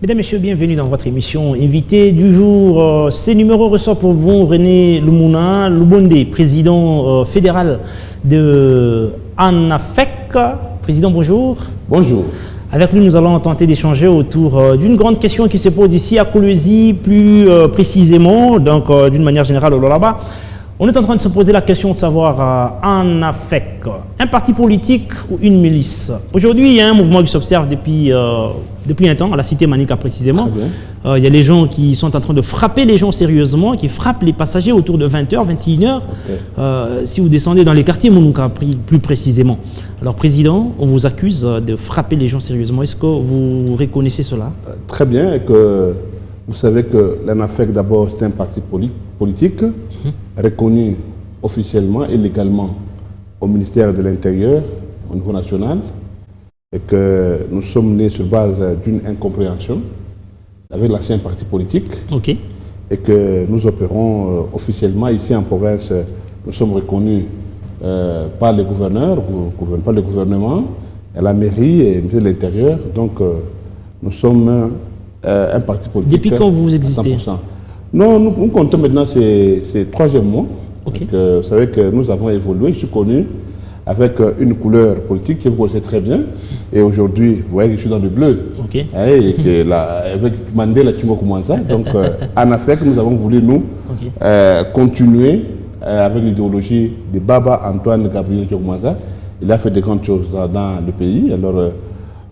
Mesdames, Messieurs, bienvenue dans votre émission. Invité du jour, ces numéros ressortent pour vous René Lumuna Lubonde, président fédéral de ANAFEC. Président, bonjour. Bonjour. Avec lui, nous allons tenter d'échanger autour d'une grande question qui se pose ici à Kolwezi, plus précisément, donc d'une manière générale au Lolaba. On est en train de se poser la question de savoir, ANAFEC, un parti politique ou une milice? Aujourd'hui, il y a un mouvement qui s'observe depuis un temps, à la cité Manica précisément. Il y a les gens qui sont en train de frapper les gens sérieusement, qui frappent les passagers autour de 20h, 21h, si vous descendez dans les quartiers Mounouka plus précisément. Alors, Président, on vous accuse de frapper les gens sérieusement. Est-ce que vous reconnaissez cela? Très bien. Et que vous savez que l'ANAFEC, d'abord, c'est un parti politique reconnu officiellement et légalement au ministère de l'Intérieur, au niveau national, et que nous sommes nés sur base d'une incompréhension avec l'ancien parti politique, et que nous opérons officiellement ici en province. Nous sommes reconnus par les gouverneurs, par le gouvernement, à la mairie et le ministère de l'Intérieur. Donc nous sommes un parti politique. Depuis quand vous existez? 100%. Non, nous comptons maintenant ces 3e mois. Vous savez que nous avons évolué. Je suis connu avec une couleur politique que vous connaissez très bien. Et aujourd'hui, vous voyez que je suis dans le bleu. Avec Mandela Timokumwanza. Donc, ANAFEC, nous avons voulu, nous, continuer avec l'idéologie de Baba Antoine Gabriel Timokumwanza. Il a fait de grandes choses dans le pays. Alors,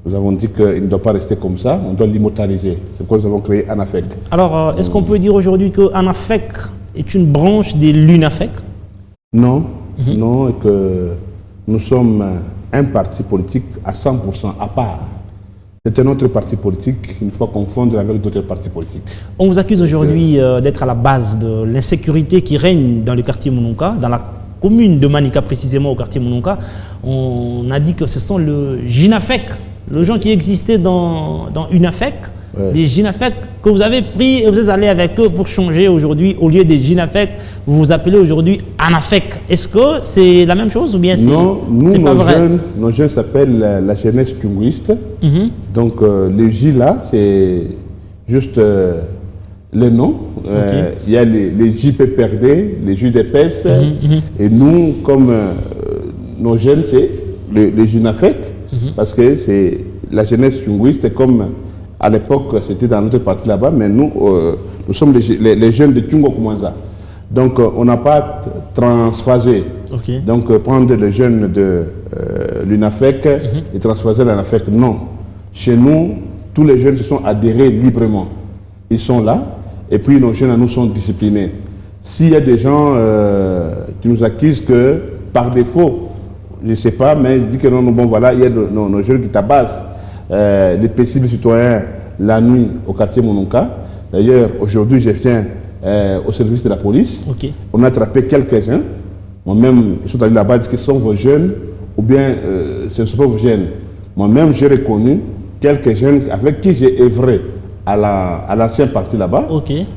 nous avons dit qu'il ne doit pas rester comme ça, on doit l'immortaliser. C'est pourquoi nous avons créé ANAFEC. Alors, est-ce qu'on peut dire aujourd'hui que ANAFEC est une branche de l'UNAFEC? Non, non, et que nous sommes un parti politique à 100% à part. C'est un autre parti politique, il faut confondre avec d'autres partis politiques. On vous accuse aujourd'hui d'être à la base de l'insécurité qui règne dans le quartier Mounouka, dans la commune de Manica précisément au quartier Mounouka. On a dit que ce sont le JINAFEC, les gens qui existaient dans UNAFEC, des JINAFEC que vous avez pris et vous êtes allé avec eux pour changer aujourd'hui. Au lieu des JINAFEC, vous vous appelez aujourd'hui ANAFEC. Est-ce que c'est la même chose ou bien c'est non, nous, nos jeunes s'appellent la jeunesse cunguiste. Donc les J là, c'est juste le nom. Il y a les JPPRD, les JDPS. Et nous, comme nos jeunes, c'est les JINAFEC. Parce que c'est la jeunesse cunguiste, comme à l'époque c'était dans notre parti là-bas, mais nous, nous sommes les jeunes de Tungo Kumanza. Donc on n'a pas transphasé. Donc prendre les jeunes de l'UNAFEC et transphaser l'ANAFEC, non. Chez nous, tous les jeunes se sont adhérés librement. Ils sont là, et puis nos jeunes à nous sont disciplinés. S'il y a des gens qui nous accusent que par défaut, je ne sais pas, mais je dis que non, bon voilà, il y a nos jeunes qui tabassent les paisibles citoyens la nuit au quartier Mounouka. D'ailleurs, aujourd'hui, je viens au service de la police. On a attrapé quelques-uns. Moi-même, ils sont allés là-bas, disent que ce sont vos jeunes, ou bien ce ne sont pas vos jeunes. Moi-même, j'ai reconnu quelques jeunes avec qui j'ai œuvré à l'ancien parti là-bas.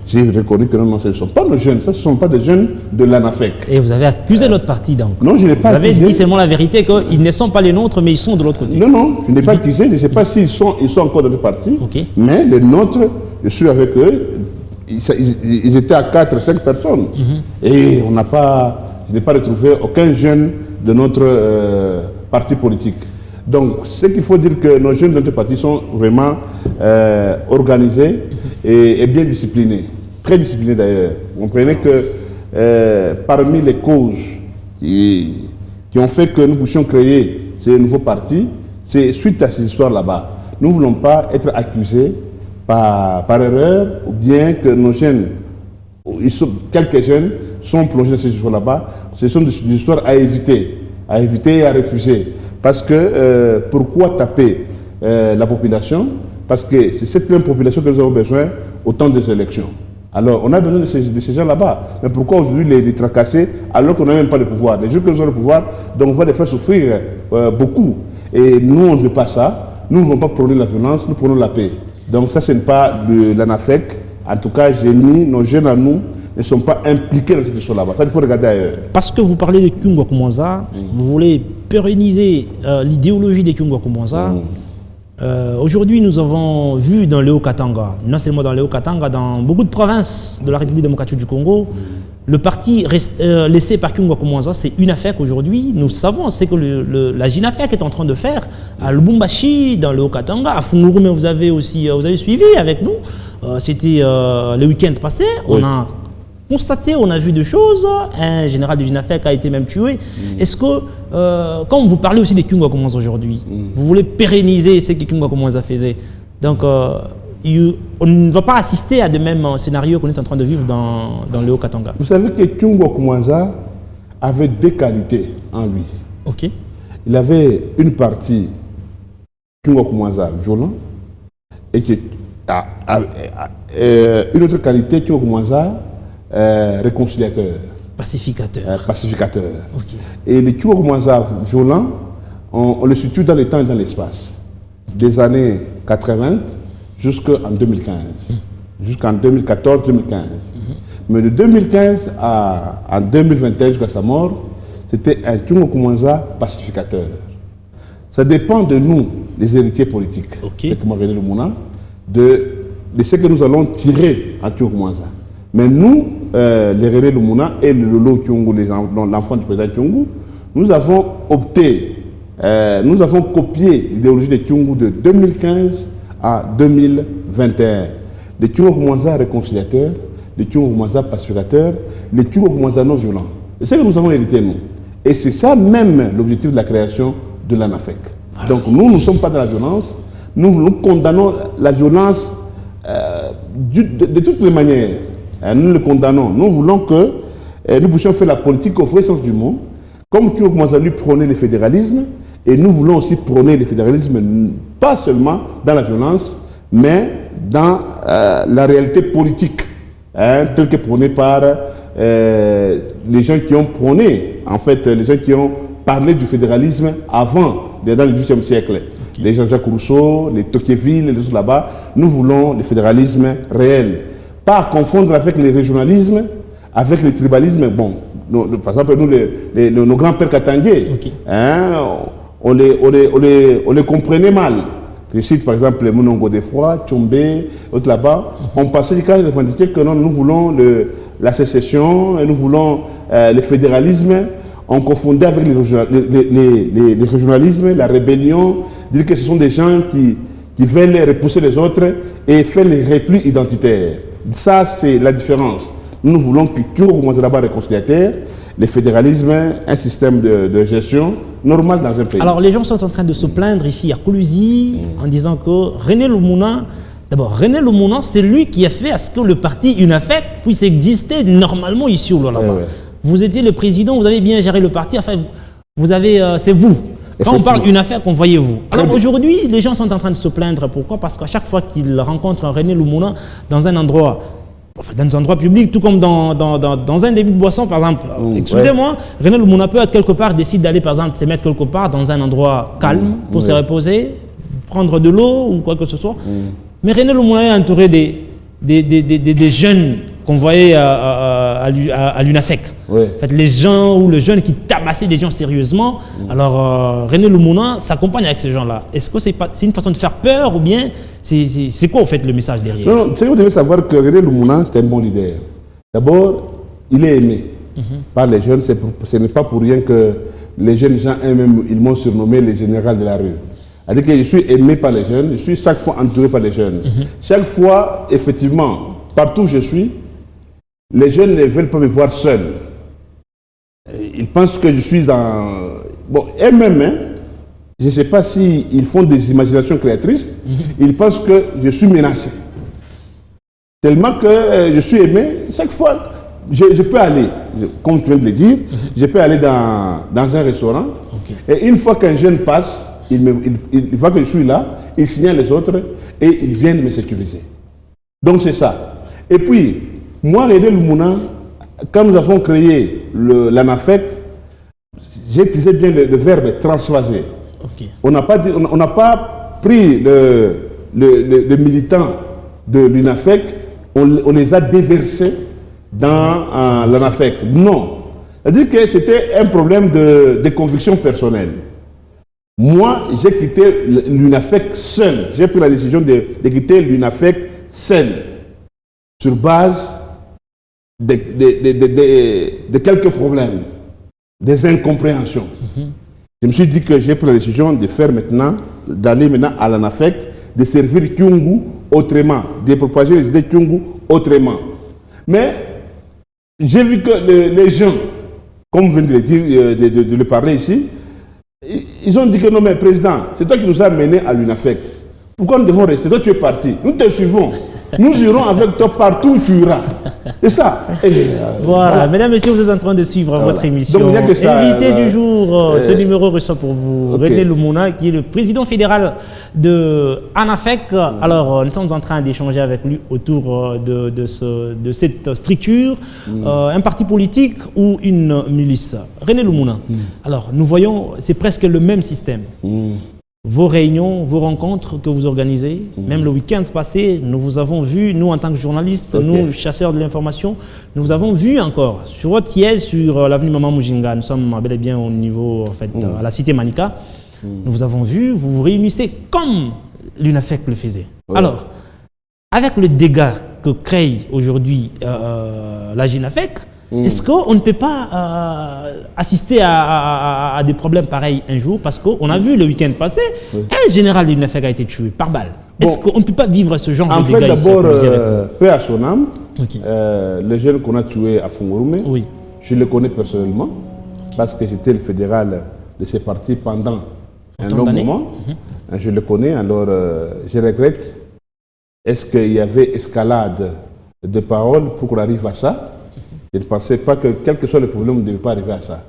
J'ai reconnu que non, ce ne sont pas nos jeunes, ce ne sont pas des jeunes de l'ANAFEC. Et vous avez accusé l'autre parti donc? Non, je n'ai pas accusé. Vous avez dit seulement la vérité qu'ils ne sont pas les nôtres, mais ils sont de l'autre côté. Non, non, je n'ai pas accusé, je ne sais pas s'ils sont encore dans le parti, mais les nôtres, je suis avec eux, ils étaient à 4, 5 personnes. Et je n'ai pas retrouvé aucun jeune de notre parti politique. Donc, ce qu'il faut dire que nos jeunes de notre parti sont vraiment organisés et bien disciplinés. Très disciplinés d'ailleurs. Vous comprenez que parmi les causes qui ont fait que nous puissions créer ce nouveau parti, c'est suite à ces histoires là-bas. Nous ne voulons pas être accusés par erreur ou bien que nos jeunes, quelques jeunes, sont plongés dans ces histoires là-bas. Ce sont des histoires à éviter et à refuser. Parce que, pourquoi taper la population? Parce que c'est cette même population que nous avons besoin au temps des élections. Alors, on a besoin de ces gens là-bas. Mais pourquoi aujourd'hui les tracasser alors qu'on n'a même pas le pouvoir? Les jours que nous avons le pouvoir, donc on va les faire souffrir beaucoup. Et nous, on ne veut pas ça. Nous ne voulons pas prôner la violence, nous prenons la paix. Donc ça, ce n'est pas de l'ANAFEC. En tout cas, nos jeunes à nous, ne sont pas impliqués dans cette histoire là-bas. Ça, il faut regarder ailleurs. Parce que vous parlez de Kyungwa Kumanza, vous voulez pérenniser l'idéologie de Kyungwa Kumanza. Aujourd'hui, nous avons vu dans le Haut-Katanga, non seulement dans le Haut-Katanga, dans beaucoup de provinces de la République démocratique du Congo, le parti laissé par Kyungwa Koumanza, c'est UNAFEC aujourd'hui. Nous savons ce que la JINAFEC est en train de faire à Lubumbashi, dans le Haut-Katanga, à Fungurume, vous avez suivi avec nous. C'était le week-end passé. Oui. On a constaté, on a vu des choses. Un général de JINAFEC a été même tué. Est-ce que, quand vous parlez aussi des Kyungwa Koumanza aujourd'hui, vous voulez pérenniser ce que Kyungwa Koumanza faisait? Donc, on ne va pas assister à de mêmes scénarios qu'on est en train de vivre dans le Haut-Katanga. Vous savez que Kyungwa Koumanza avait deux qualités en lui. Ok. Il avait une partie Kyungwa Koumanza violent et une autre qualité Kyungwa Koumanza réconciliateur. Pacificateur. Pacificateur. Ok. Et le Kyungwa Koumanza violent, on le situe dans le temps et dans l'espace. Des années 80 jusqu'en 2015. Jusqu'en 2014-2015. Mais de 2015 en 2021 jusqu'à sa mort, c'était un Kyungwa Koumanza pacificateur. Ça dépend de nous, les héritiers politiques, comme René Lumuna, de ce que nous allons tirer en Kyungwa Koumanza. Mais nous, les René Lumuna et le Lolo Kyungu, l'enfant du président Kyungu, nous avons opté, nous avons copié l'idéologie de Kyungu de 2015 à 2021. Les Kyungwa Koumanza réconciliateurs, les Kyungwa Koumanza pacificateurs, les Kyungwa Koumanza non violents. C'est ce que nous avons hérité, nous. Et c'est ça même l'objectif de la création de l'ANAFEC. Donc nous ne sommes pas dans la violence, nous condamnons la violence de toutes les manières. Nous le condamnons. Nous voulons que nous puissions faire la politique au vrai sens du mot, comme Kyungwa Koumanza lui prônait le fédéralisme, et nous voulons aussi prôner le fédéralisme, pas seulement dans la violence, mais dans la réalité politique, telle que prônée par les gens qui ont prôné, en fait, les gens qui ont parlé du fédéralisme avant, dans le XVIIIe siècle. Okay. Les Jean-Jacques Rousseau, les Tocqueville, les autres là-bas, nous voulons le fédéralisme réel. Pas à confondre avec le régionalisme, avec le tribalisme. Bon, par exemple, nous, nos grands-pères katangais, on les comprenait mal. Je cite par exemple les Monongo des Froids, Tchombe, autres là-bas. On pensait quand ils revendiquaient que non, nous voulons la sécession, et nous voulons le fédéralisme. On confondait avec les régionalismes, la rébellion, dire que ce sont des gens qui veulent repousser les autres et faire les replis identitaires. Ça, c'est la différence. Nous voulons que Kyungwa Koumanza là-bas réconciliateur, le fédéralisme, un système de gestion normal dans un pays. Alors, les gens sont en train de se plaindre ici à Koulouzi en disant que René Lumuna, d'abord, René Lumuna, c'est lui qui a fait à ce que le parti UNAFEC puisse exister normalement ici au Lualaba. Ouais. Vous étiez le président, vous avez bien géré le parti, enfin, vous avez, c'est vous. Quand on parle UNAFEC, on voyait vous. Alors aujourd'hui, les gens sont en train de se plaindre. Pourquoi? Parce qu'à chaque fois qu'ils rencontrent un René Lumuna dans un endroit, public, tout comme dans un débit de boisson, par exemple. Excusez-moi, René Lumuna peut être quelque part, décide d'aller, par exemple, se mettre quelque part dans un endroit calme pour se reposer, prendre de l'eau ou quoi que ce soit. Mais René Lumuna est entouré des jeunes qu'on voyait à l'UNAFEC. En fait, les gens ou les jeunes qui tabassaient des gens sérieusement. Alors, René Lumuna s'accompagne avec ces gens-là. Est-ce que c'est une façon de faire peur ou bien c'est quoi, en fait, le message derrière? Non, vous devez savoir que René Lumuna, c'est un bon leader. D'abord, il est aimé par les jeunes. Ce n'est pas pour rien que les jeunes gens eux-mêmes, ils m'ont surnommé le général de la rue. C'est-à-dire que je suis aimé par les jeunes, je suis chaque fois entouré par les jeunes. Chaque fois, effectivement, partout où je suis, les jeunes ne veulent pas me voir seul. Ils pensent que je suis dans... Bon, eux-mêmes, je ne sais pas s'ils font des imaginations créatrices, ils pensent que je suis menacé. Tellement que je suis aimé, chaque fois, je peux aller, comme tu viens de le dire, je peux aller dans un restaurant, et une fois qu'un jeune passe, il voit que je suis là, il signale les autres, et ils viennent me sécuriser. Donc c'est ça. Et puis, moi, René Lumuna, quand nous avons créé l'ANAFEC, j'ai utilisé bien le verbe transvaser. On n'a pas pris le militant de l'UNAFEC, on les a déversés dans l'ANAFEC. Non. C'est-à-dire que c'était un problème de conviction personnelle. Moi, j'ai quitté l'UNAFEC seul. J'ai pris la décision de quitter l'UNAFEC seul, sur base de quelques problèmes, des incompréhensions. Je me suis dit que j'ai pris la décision de faire maintenant, d'aller maintenant à l'UNAFEC, de servir Kyungu autrement, de propager les idées Kyungu autrement. Mais j'ai vu que les gens, comme vous venez de le dire, de le parler ici, ils ont dit que non mais président, c'est toi qui nous as menés à l'UNAFEC. Pourquoi nous devons rester? Toi tu es parti, nous te suivons. Nous irons avec toi partout où tu iras. C'est ça. Voilà, mesdames, messieurs, vous êtes en train de suivre votre émission. Donc, il y a que ça, invité du jour, ce numéro reçoit pour vous René Lumuna, qui est le président fédéral de ANAFEC. Alors, nous sommes en train d'échanger avec lui autour de cette structure, un parti politique ou une milice. René Lumuna, alors, nous voyons, c'est presque le même système. Vos réunions, vos rencontres que vous organisez, même le week-end passé, nous vous avons vu, nous en tant que journalistes, nous chasseurs de l'information, nous vous avons vu encore sur votre siège sur l'avenue Maman Mujinga. Nous sommes bel et bien au niveau, en fait, à la cité Manika. Nous vous avons vu, vous vous réunissez comme l'UNAFEC le faisait. Alors, avec le dégât que crée aujourd'hui la GINAFEC, est-ce qu'on ne peut pas assister à des problèmes pareils un jour? Parce qu'on a vu le week-end passé, un général de l'UNAFEC a été tué par balle. Est-ce qu'on ne peut pas vivre ce genre de dégâts ici? En fait, d'abord, paix à son âme, le jeune qu'on a tué à Fungurume, je le connais personnellement, parce que j'étais le fédéral de ce parti pendant un long moment. Je le connais, alors je regrette. Est-ce qu'il y avait escalade de paroles pour qu'on arrive à ça? Je ne pensais pas que, quel que soit le problème, on ne devait pas arriver à ça.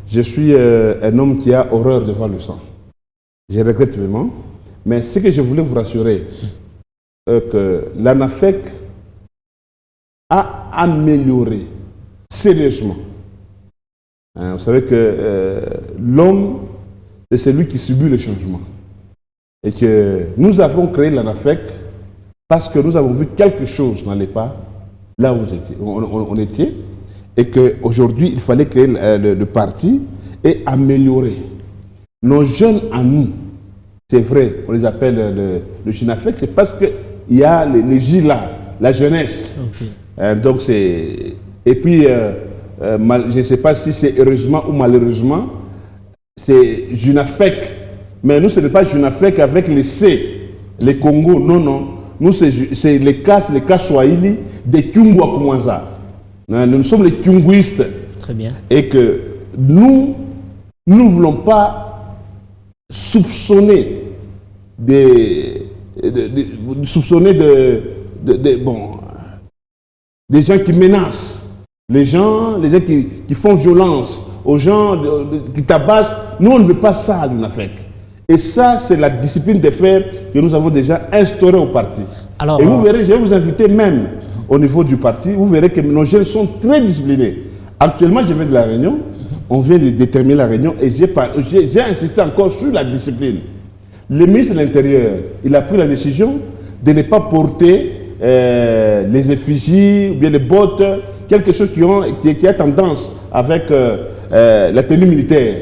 Je suis un homme qui a horreur devant le sang. Je regrette vraiment. Mais ce que je voulais vous rassurer, que l'ANAFEC a amélioré sérieusement. Vous savez que l'homme, c'est celui qui subit le changement. Et que nous avons créé l'ANAFEC parce que nous avons vu quelque chose n'allait pas là où on était, et qu'aujourd'hui, il fallait créer le parti et améliorer. Nos jeunes à nous, c'est vrai, on les appelle le GINAFEC, c'est parce qu'il y a les GILA, la jeunesse. Donc c'est... Et puis, je ne sais pas si c'est heureusement ou malheureusement, c'est GINAFEC. Mais nous, ce n'est pas GINAFEC avec les C, les Congo, non, non. Nous, c'est les cas Swahili des Kyungu à Koumanza. Nous sommes les Kyunguistes. Très bien. Et que nous ne voulons pas soupçonner des gens qui menacent, les gens qui font violence aux gens, qui tabassent. Nous, on ne veut pas ça à l'UNAFEC. Et ça, c'est la discipline de fer que nous avons déjà instaurée au parti. Alors, et vous verrez, je vais vous inviter même au niveau du parti, vous verrez que nos jeunes sont très disciplinés. Actuellement, je viens de la Réunion, on vient de déterminer la Réunion et j'ai insisté encore sur la discipline. Le ministre de l'Intérieur, il a pris la décision de ne pas porter les effigies ou bien les bottes, quelque chose qui a tendance avec la tenue militaire.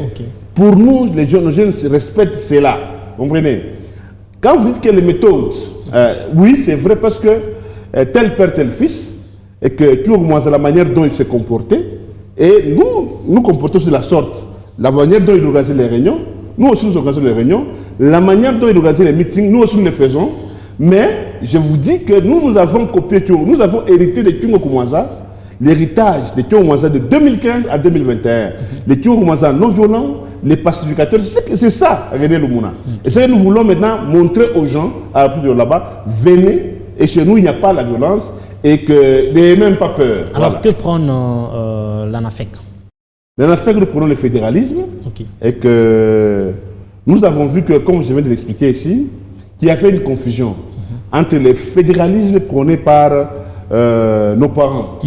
Pour nous, nos jeunes respectent cela. Vous comprenez? Quand vous dites que les méthodes, oui, c'est vrai parce que tel père, tel fils, et que tu augmentes la manière dont il s'est comporté, et nous comportons de la sorte. La manière dont il organise les réunions, nous aussi nous organisons les réunions. La manière dont il organise les meetings, nous aussi nous les faisons. Mais je vous dis que nous avons copié, nous avons hérité de Tungo Koumanza, l'héritage de Tungo Koumanza de 2015 à 2021. Les Tungo Koumanza non violents, les pacificateurs, c'est ça, René Lumuna. Et c'est que nous voulons maintenant montrer aux gens, à la plus de là-bas, venez, et chez nous, il n'y a pas la violence, et que n'ayez même pas peur. Alors, voilà. Que prône l'ANAFEC? L'ANAFEC, nous prenons le fédéralisme, et que nous avons vu que, comme je viens de l'expliquer ici, qu'il y avait une confusion entre le fédéralisme prôné par nos parents,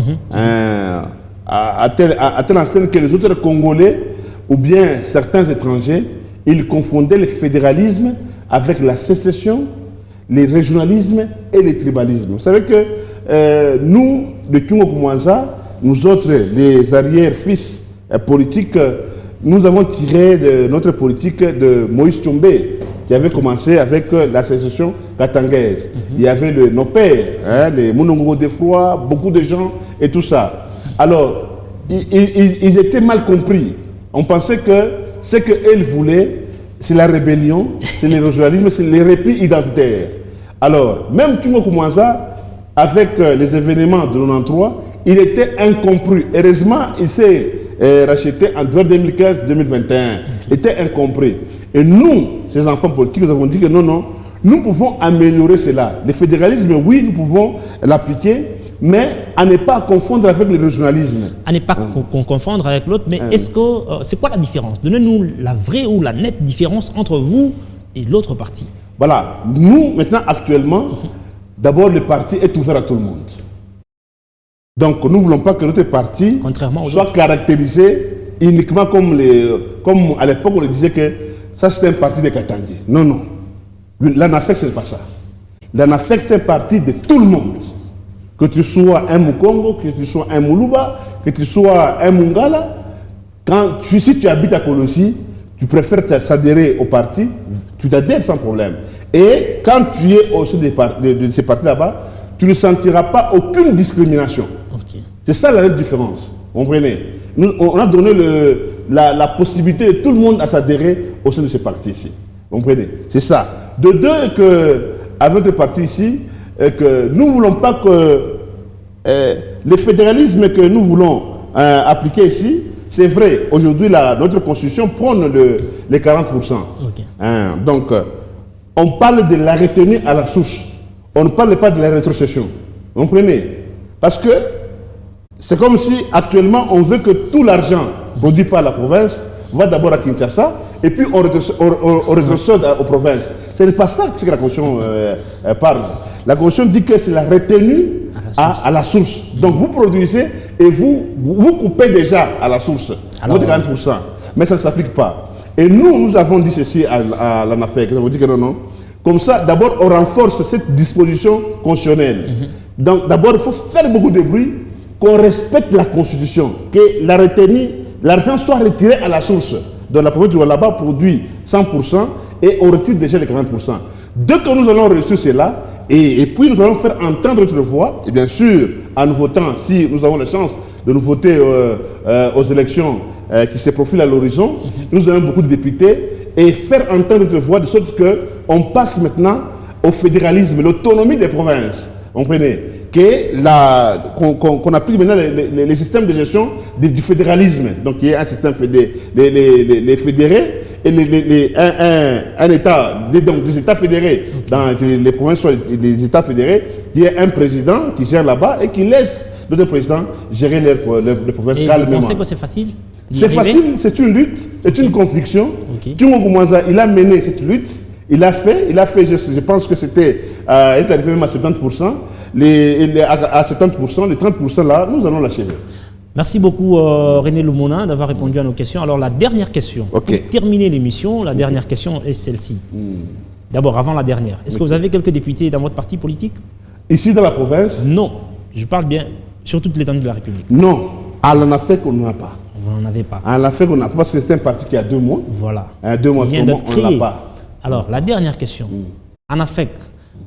à tel instant que les autres Congolais, ou bien certains étrangers, ils confondaient le fédéralisme avec la sécession, le régionalisme et le tribalisme. Vous savez que nous, de Tungo Koumanza, nous autres, les arrière-fils politiques, nous avons tiré de notre politique de Moïse Tchombé, qui avait commencé avec l'association katangaise. Il y avait nos pères, les Mounongo de Froid, beaucoup de gens et tout ça. Alors, ils étaient mal compris. On pensait que ce qu'elles voulaient, c'est la rébellion, c'est le régionalisme, c'est le répit identitaire. Alors, même Tungo Koumanza, avec les événements de 93, il était incompris. Heureusement, il s'est racheté en 2015-2021. Il était incompris. Et nous, ces enfants politiques, nous avons dit que non, nous pouvons améliorer cela. Le fédéralisme, oui, nous pouvons l'appliquer, mais à ne pas confondre avec le régionalisme. À ne pas confondre avec l'autre, mais est-ce que c'est quoi la différence? Donnez-nous la vraie ou la nette différence entre vous et l'autre parti. Voilà. Nous, maintenant, actuellement, d'abord, le parti est ouvert à tout le monde. Donc, nous ne voulons pas que notre parti soit caractérisé uniquement comme à l'époque, on le disait que ça, c'est un parti de Katangé. Non. L'ANAFEC, ce n'est pas ça. L'ANAFEC, c'est un parti de tout le monde. Que tu sois un Mukongo, que tu sois un Moulouba, que tu sois un Mungala, si tu habites à Kolosi, tu préfères s'adhérer au parti, tu t'adhères sans problème. Et quand tu es au sein de ces partis là-bas, tu ne sentiras pas aucune discrimination. Okay. C'est ça la différence. Vous comprenez? On a donné la possibilité de tout le monde à s'adhérer au sein de ce parti ici. Vous comprenez? C'est ça. De deux, qu'avec le parti ici, que nous ne voulons pas que le fédéralisme que nous voulons appliquer ici, c'est vrai, aujourd'hui notre constitution prône les 40%. Okay. Donc, on parle de la retenue à la source. On ne parle pas de la rétrocession. Vous comprenez? Parce que c'est comme si actuellement on veut que tout l'argent produit par la province va d'abord à Kinshasa et puis on rétrocède aux provinces. Ce n'est pas ça que la Constitution parle. La Constitution dit que c'est la retenue à la source. Donc vous produisez et vous coupez déjà à la source. Votre 40%. Mais ça ne s'applique pas. Et nous avons dit ceci à l'ANAFEC. Nous avons dit que non. Comme ça, d'abord, on renforce cette disposition constitutionnelle. Donc d'abord, il faut faire beaucoup de bruit, qu'on respecte la Constitution, que la retenue, l'argent soit retiré à la source. Donc la province du Lualaba produit 100% et on retire déjà les 40%. Dès que nous allons réussir cela, et puis nous allons faire entendre notre voix, et bien sûr, en nous votant, si nous avons la chance de nous voter aux élections qui se profilent à l'horizon, nous avons beaucoup de députés, et faire entendre notre voix de sorte qu'on passe maintenant au fédéralisme, l'autonomie des provinces. Vous comprenez? Qu'on applique maintenant les systèmes de gestion du fédéralisme. Donc il y a un système les fédérés et un État, donc des États fédérés. Dans les provinces sont les États fédérés, il y a un président qui gère là-bas et qui laisse d'autres présidents gérer les provinces calmement. Vous pensez que c'est facile? C'est facile, c'est une lutte, c'est une conviction. Tungo Koumanza, il a mené cette lutte, il a fait, je pense que c'était, il est arrivé même à 70%. À 70%, les 30% là, nous allons l'achever. Merci beaucoup René Lumona d'avoir répondu à nos questions. Alors la dernière question, pour terminer l'émission, la dernière question est celle-ci. D'abord, avant la dernière, est-ce que vous avez quelques députés dans votre parti politique? Ici dans la province? Non, je parle bien sur toute l'étendue de la République. Non, à l'ANAFEC on n'en a pas. Vous n'en avez pas? À l'ANAFEC on n'a pas parce que c'est un parti qui a 2 mois. Voilà. 2 mois, vient d'être créé. On n'a pas. Alors la dernière question, ANAFEC,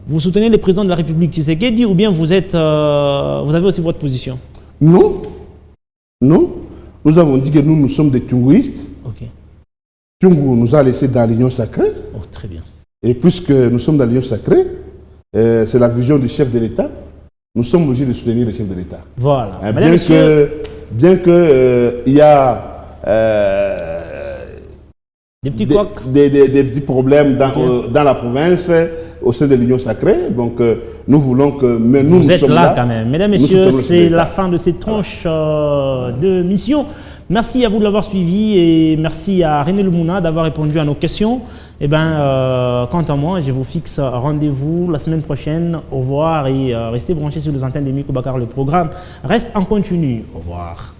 vous soutenez le président de la République Tshisekedi ou bien vous avez aussi votre position? Non. Non. Nous avons dit que nous sommes des Tunguistes. Ok. Tungu nous a laissés dans l'Union sacrée. Oh, très bien. Et puisque nous sommes dans l'Union sacrée, c'est la vision du chef de l'État, nous sommes obligés de soutenir le chef de l'État. Voilà. Bien que il y a des petits couacs, des petits problèmes dans la province, au sein de l'Union sacrée. Donc, nous voulons que... Mais nous êtes là quand même. Mesdames, Messieurs, c'est la fin de cette tranche de mission. Merci à vous de l'avoir suivi et merci à René Lumona d'avoir répondu à nos questions. Eh bien, quant à moi, je vous fixe rendez-vous la semaine prochaine. Au revoir et restez branchés sur les antennes des Micro Bakar. Le programme reste en continu. Au revoir.